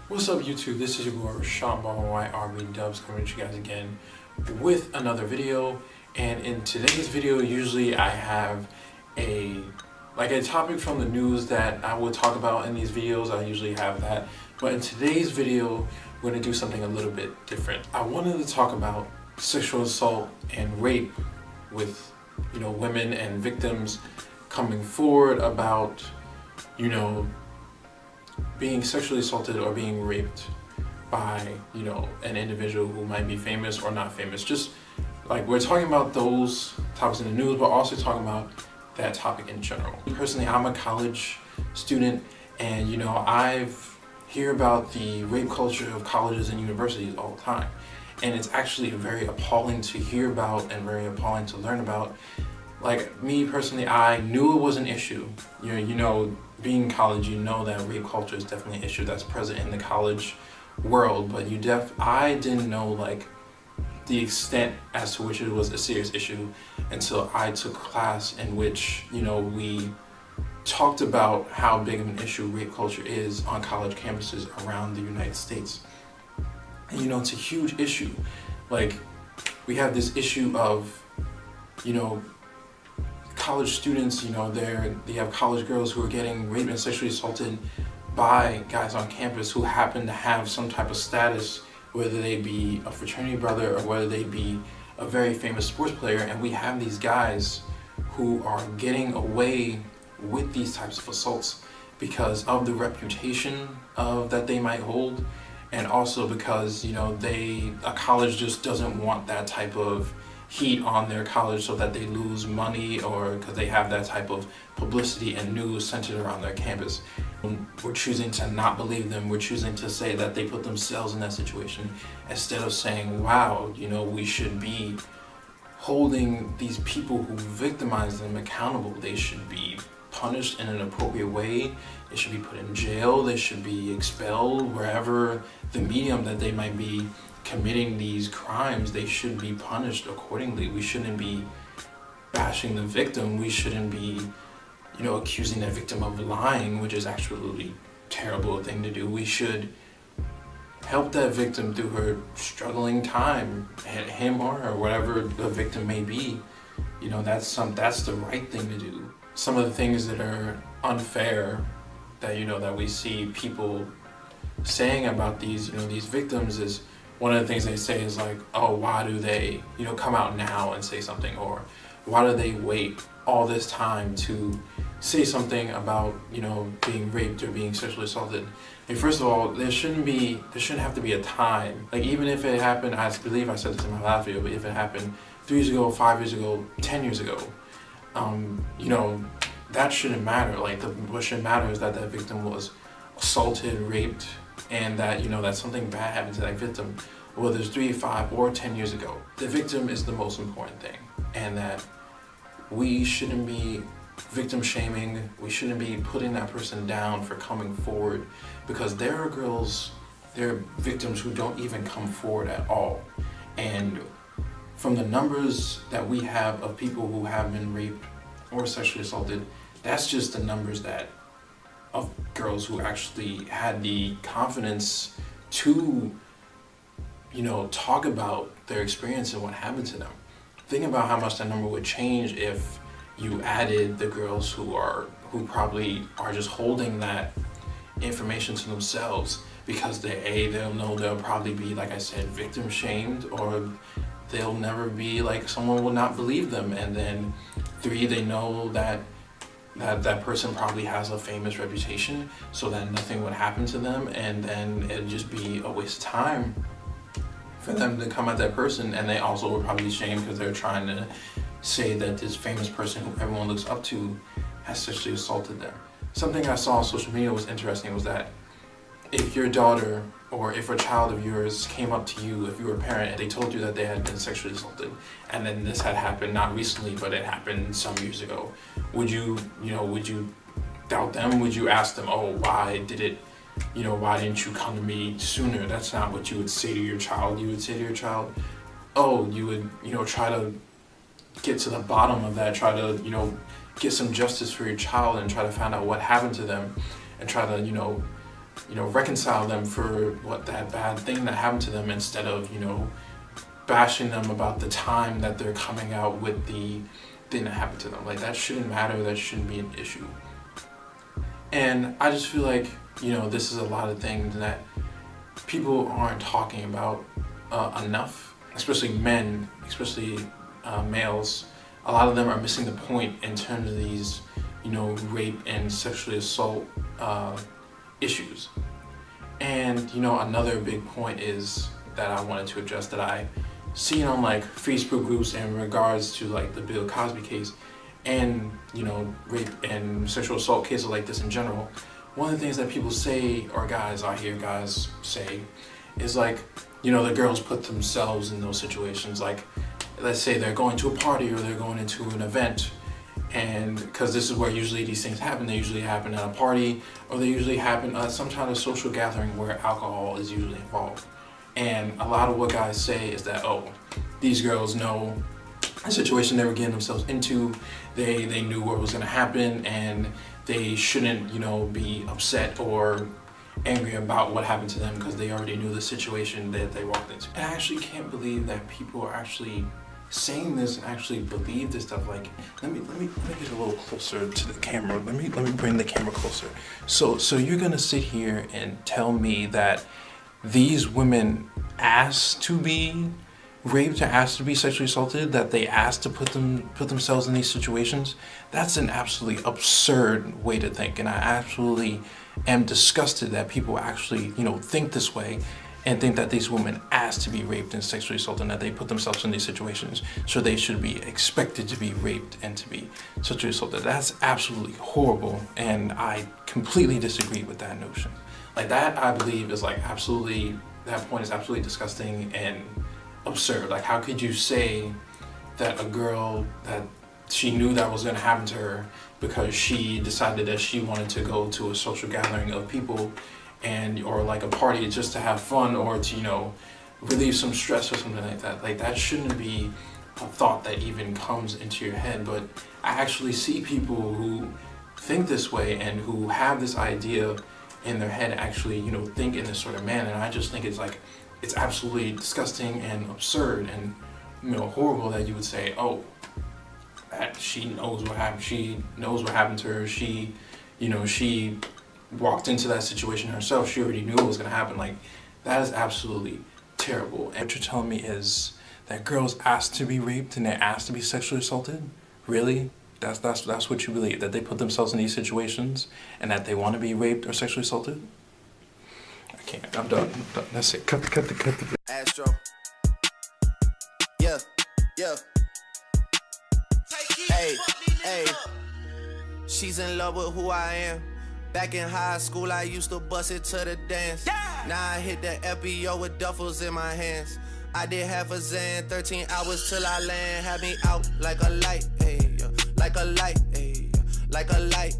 What's up YouTube, this is your boy Sean White RB Dubs coming to you guys again with another video. And in today's video, usually I have a topic from the news that I will talk about in these videos. I usually have that, but in today's video we're going to do something a little bit different. I wanted to talk about sexual assault and rape with women and victims coming forward about being sexually assaulted or being raped by an individual who might be famous or not famous. Just like we're talking about those topics in the news, but also talking about that topic in general. Personally, I'm a college student, and I've hear about the rape culture of colleges and universities all the time, and it's actually very appalling to hear about and very appalling to learn about. Like me personally, I knew it was an issue. Being in college, that rape culture is definitely an issue that's present in the college world, but I didn't know the extent as to which it was a serious issue until I took a class in which we talked about how big of an issue rape culture is on college campuses around the United States. And it's a huge issue. We have this issue of college students, they have college girls who are getting raped and sexually assaulted by guys on campus who happen to have some type of status, whether they be a fraternity brother or whether they be a very famous sports player. And we have these guys who are getting away with these types of assaults because of the reputation that they might hold, and also because a college just doesn't want that type of heat on their college so that they lose money, or because they have that type of publicity and news centered around their campus. We're choosing to not believe them. We're choosing to say that they put themselves in that situation instead of saying, wow, we should be holding these people who victimize them accountable. They should be punished in an appropriate way. They should be put in jail. They should be expelled wherever the medium that they might be committing these crimes. They should be punished accordingly. We shouldn't be bashing the victim. We shouldn't be accusing the victim of lying, which is actually a terrible thing to do. We should help that victim through her struggling time, him or her, whatever the victim may be. That's the right thing to do. Some of the things that are unfair that that we see people saying about these these victims is, one of the things they say is oh, why do they come out now and say something, or why do they wait all this time to say something about being raped or being sexually assaulted? First of all, there shouldn't have to be a time. Even if it happened, I believe I said this in my last video, but if it happened 3 years ago, 5 years ago, 10 years ago, that shouldn't matter. What should matter is that that victim was assaulted, raped, and that that something bad happened to that victim, whether it's 3, 5, or 10 years ago. The victim is the most important thing, and that we shouldn't be victim shaming. We shouldn't be putting that person down for coming forward, because there are victims who don't even come forward at all. And from the numbers that we have of people who have been raped or sexually assaulted, that's just the numbers of girls who actually had the confidence to talk about their experience and what happened to them. Think about how much that number would change if you added the girls who probably are just holding that information to themselves, because they'll know they'll probably be, like I said, victim shamed, or they'll never be someone will not believe them. And then 3, they know that person probably has a famous reputation, so that nothing would happen to them, and then it'd just be a waste of time for them to come at that person. And they also were probably shamed because they're trying to say that this famous person who everyone looks up to has sexually assaulted them. Something I saw on social media was interesting, was that if your daughter or if a child of yours came up to you, if you were a parent, and they told you that they had been sexually assaulted, and then this had happened, not recently, but it happened some years ago, would you doubt them? Would you ask them, oh, why did it, why didn't you come to me sooner? That's not what you would say to your child. You would say to your child, oh, you would, try to get to the bottom of that, try to, get some justice for your child and try to find out what happened to them, and try to, reconcile them for that bad thing that happened to them, instead of, bashing them about the time that they're coming out with the thing that happened to them. Like, that shouldn't matter, that shouldn't be an issue. And I just feel like, this is a lot of things that people aren't talking about enough, especially men, especially males. A lot of them are missing the point in terms of these, rape and sexually assault issues. And, another big point is that I wanted to address, that I seen on like Facebook groups in regards to like the Bill Cosby case and, rape and sexual assault cases like this in general. One of the things that people say, or I hear guys say, is like, the girls put themselves in those situations. Like, let's say they're going to a party or they're going into an event, and because this is where usually these things happen, they usually happen at a party, or they usually happen at some kind of social gathering where alcohol is usually involved. And a lot of what guys say is that, these girls know the situation they were getting themselves into, they knew what was going to happen, and they shouldn't, be upset or angry about what happened to them because they already knew the situation that they walked into. And I actually can't believe that people are actually saying this and actually believe this stuff. Like, let me get a little closer to the camera. Let me bring the camera closer. So you're gonna sit here and tell me that these women asked to be raped, or asked to be sexually assaulted, that they asked to put themselves in these situations? That's an absolutely absurd way to think, and I absolutely am disgusted that people actually, think this way and think that these women asked to be raped and sexually assaulted, and that they put themselves in these situations, so they should be expected to be raped and to be sexually assaulted. That's absolutely horrible, and I completely disagree with that notion. Like, that, I believe, is like absolutely, that point is absolutely disgusting and absurd. Like, how could you say that a girl, that she knew that was going to happen to her because she decided that she wanted to go to a social gathering of people or like a party just to have fun, or to, relieve some stress or something like that. Like, that shouldn't be a thought that even comes into your head. But I actually see people who think this way and who have this idea in their head actually, think in this sort of manner. And I just think it's absolutely disgusting and absurd and, horrible that you would say, that she knows what happened. She knows what happened to her. She walked into that situation herself. She already knew what was going to happen. Like, that is absolutely terrible. And what you're telling me is that girls asked to be raped and they asked to be sexually assaulted? Really? That's what you believe? That they put themselves in these situations and that they want to be raped or sexually assaulted? I can't. I'm done. That's it. Cut the. Astro. Yeah. Hey. She's in love with who I am. Back in high school, I used to bust it to the dance. Yeah. Now I hit the FBO with duffels in my hands. I did half a Zan, 13 hours till I land. Had me out like a light, like a light, like a light.